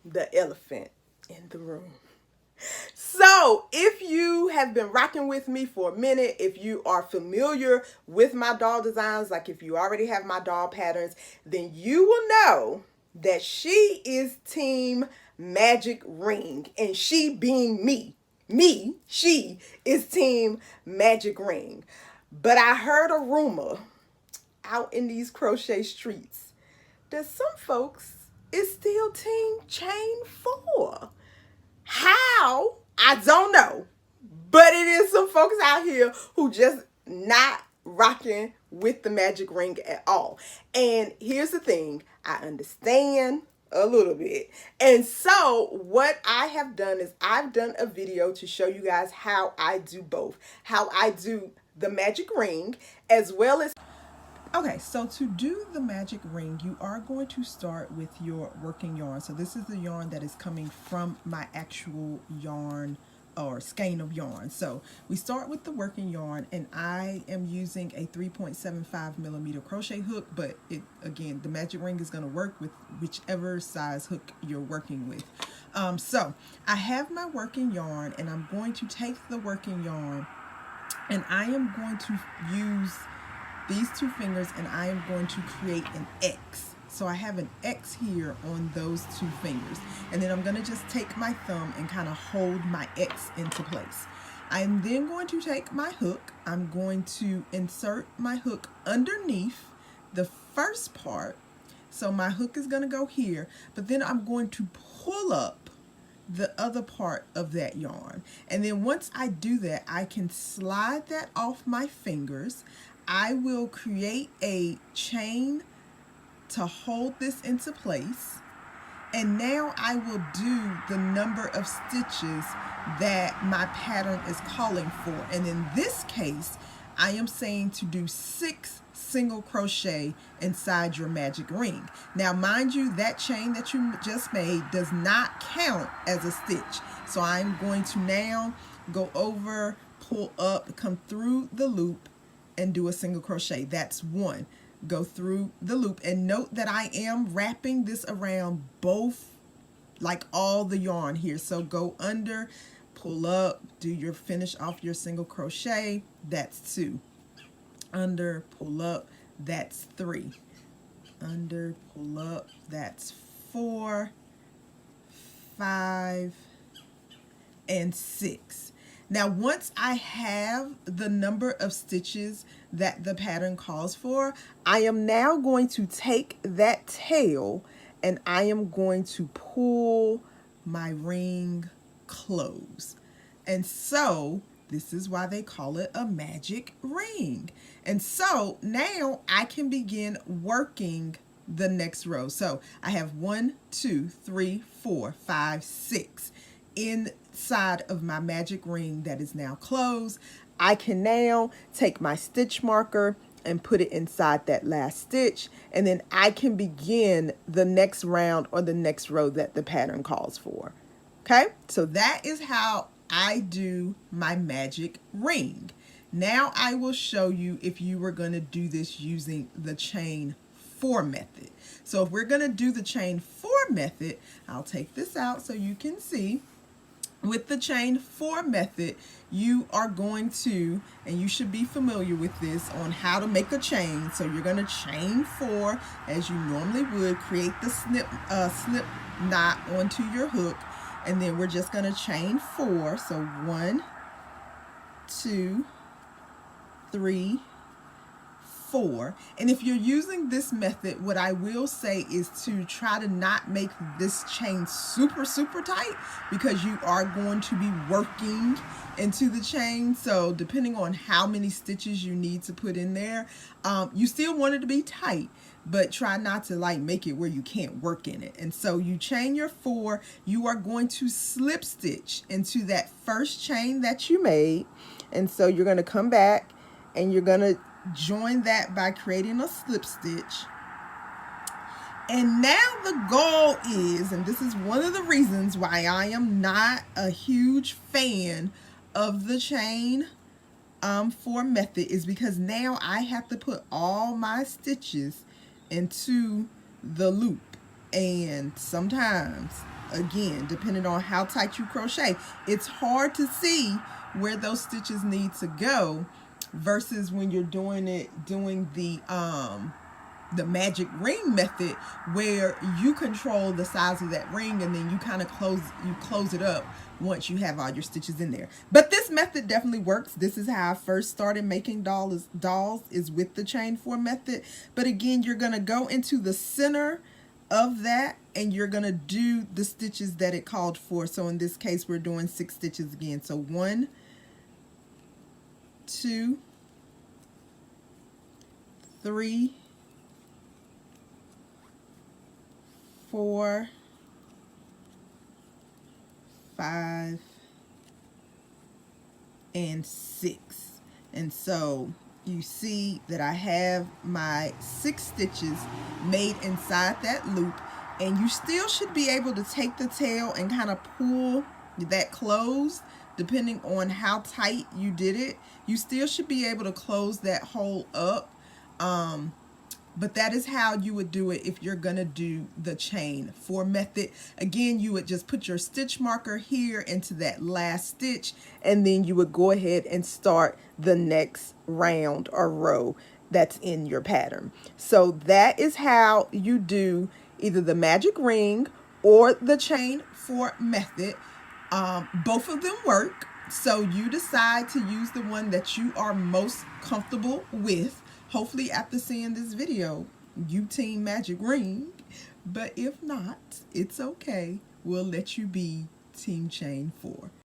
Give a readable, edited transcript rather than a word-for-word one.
the elephant in the room. So, if you have been rocking with me for a minute, if you are familiar with my doll designs, like if you already have my doll patterns, then you will know that she is Team Magic Ring. And she being she is Team Magic Ring. But I heard a rumor out in these crochet streets that some folks is still Team Chain Four. How? I don't know. But it is some folks out here who just not rocking with the magic ring at all. And here's the thing, I understand a little bit. And so what I have done is I've done a video to show you guys how I do both. How I do the magic ring as well as okay, so to do the magic ring, you are going to start with your working yarn. So this is the yarn that is coming from my actual yarn or skein of yarn. So we start with the working yarn, and I am using a 3.75 millimeter crochet hook, but it again, the magic ring is going to work with whichever size hook you're working with. So I have my working yarn, and I'm going to take the working yarn, and I am going to use these two fingers, and I am going to create an X. So I have an X here on those two fingers, and then I'm going to just take my thumb and kind of hold my X into place. I'm then going to take my hook. I'm going to insert my hook underneath the first part. So my hook is going to go here, but then I'm going to pull up the other part of that yarn. And then once I do that, I can slide that off my fingers. I will create a chain to hold this into place, and now I will do the number of stitches that my pattern is calling for. And in this case, I am saying to do 6 single crochet inside your magic ring. Now mind you, that chain that you just made does not count as a stitch. So I'm going to now go over, pull up, come through the loop, and do a single crochet. That's 1. Go through the loop, and note that I am wrapping this around both, like all the yarn here. So go under, pull up, do your finish off your single crochet. That's 2. Under, pull up, that's 3. Under, pull up, that's 4, 5, and 6. Now once I have the number of stitches that the pattern calls for, I am now going to take that tail and I am going to pull my ring close. And so this is why they call it a magic ring. And so now I can begin working the next row. So I have 1, 2, 3, 4, 5, 6 inside of my magic ring that is now closed. I can now take my stitch marker and put it inside that last stitch, and then I can begin the next round or the next row that the pattern calls for. Okay, so that is how I do my magic ring. Now I will show you if you were going to do this using the chain 4 method. So if we're going to do the chain 4 method, I'll take this out so you can see. With the chain 4 method, you are going to, and you should be familiar with this on how to make a chain. So you're going to chain 4 as you normally would, create the slip knot onto your hook, and then we're just going to chain 4. So 1, 2, 3, 4. And if you're using this method, what I will say is to try to not make this chain super tight, because you are going to be working into the chain. So depending on how many stitches you need to put in there, you still want it to be tight, but try not to like make it where you can't work in it. And so you chain your 4, you are going to slip stitch into that first chain that you made. And so you're going to come back and you're going to join that by creating a slip stitch. And now the goal is, and this is one of the reasons why I am not a huge fan of the chain 4 method, is because now I have to put all my stitches into the loop, and sometimes again, depending on how tight you crochet. It's hard to see where those stitches need to go versus when you're doing the magic ring method, where you control the size of that ring and then you kind of close it up once you have all your stitches in there. But this method definitely works. This is how I first started making dolls is with the chain 4 method. But again, you're going to go into the center of that and you're going to do the stitches that it called for. So in this case, we're doing 6 stitches again. So 1, 2, 3, 4, 5, and 6. And so you see that I have my 6 stitches made inside that loop, and you still should be able to take the tail and kind of pull that closed. Depending on how tight you did it, you still should be able to close that hole up. But that is how you would do it if you're gonna do the chain 4 method. Again, you would just put your stitch marker here into that last stitch, and then you would go ahead and start the next round or row that's in your pattern. So that is how you do either the magic ring or the chain 4 method. Both of them work, so you decide to use the one that you are most comfortable with. Hopefully after seeing this video, you team magic ring, but if not, it's okay. We'll let you be team chain 4.